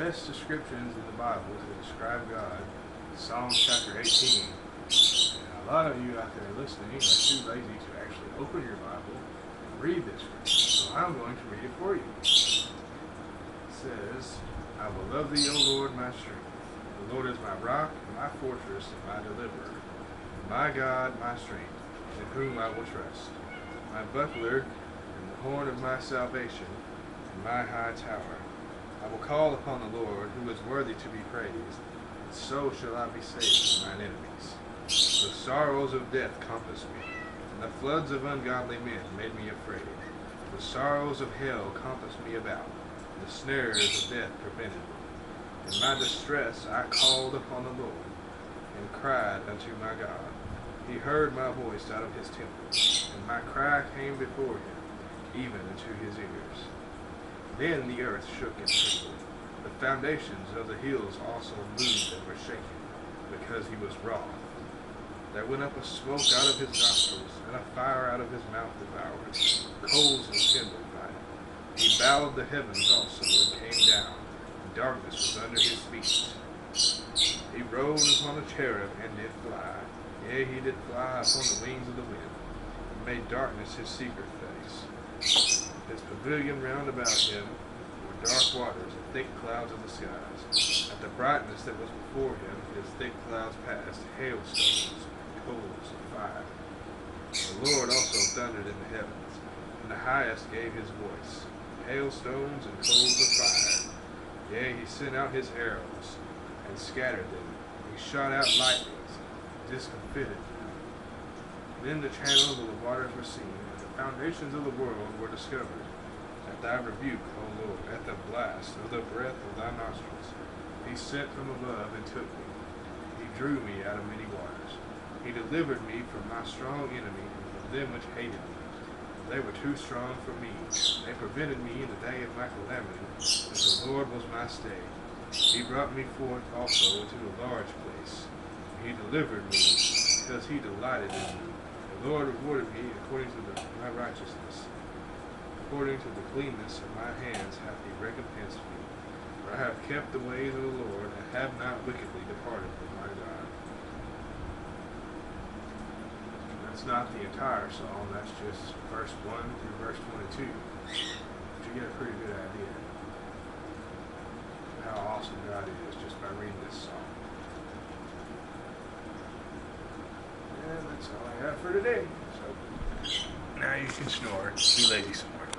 best descriptions in the Bible to describe God. Psalm chapter 18. And a lot of you out there listening are too lazy to actually open your Bible and read this scripture. So I'm going to read it for you. It says, I will love thee, O Lord, my strength. The Lord is my rock, and my fortress, and my deliverer. My God, my strength, in whom I will trust. My buckler, and the horn of my salvation, and my high tower. I will call upon the Lord, who is worthy to be praised, and so shall I be saved from mine enemies. The sorrows of death compassed me, and the floods of ungodly men made me afraid. The sorrows of hell compassed me about, and the snares of death prevented me. In my distress I called upon the Lord, and cried unto my God. He heard my voice out of his temple, and my cry came before him, even unto his ears. Then the earth shook and trembled. The foundations of the hills also moved and were shaken, because he was wroth. There went up a smoke out of his nostrils, and a fire out of his mouth devoured. Coals were kindled by it. He bowed the heavens also, and came down. Darkness was under his feet. He rode upon a cherub, and did fly. Yea, he did fly upon the wings of the wind, and made darkness his secret place. His pavilion round about him were dark waters and thick clouds of the skies. At the brightness that was before him, his thick clouds passed, hailstones, coals of fire. The Lord also thundered in the heavens, and the highest gave his voice, hailstones and coals of fire. Yea, he sent out his arrows, and scattered them. He shot out lightnings, and discomfited them. Then the channels of the waters were seen, and the foundations of the world were discovered. At thy rebuke, O Lord, at the blast of the breath of thy nostrils, he sent from above and took me. He drew me out of many waters. He delivered me from my strong enemy, and from them which hated me. They were too strong for me. They prevented me in the day of my calamity, but the Lord was my stay. He brought me forth also into a large place. He delivered me, because he delighted in me. The Lord rewarded me according to my righteousness. According to the cleanness of my hands hath he recompensed me. For I have kept the ways of the Lord, and have not wickedly departed from my God. That's not the entire song, that's just verse 1 through verse 22. But you get a pretty good idea of how awesome God is just by reading this song. And that's all I have for today. So now you can snore. Be lazy.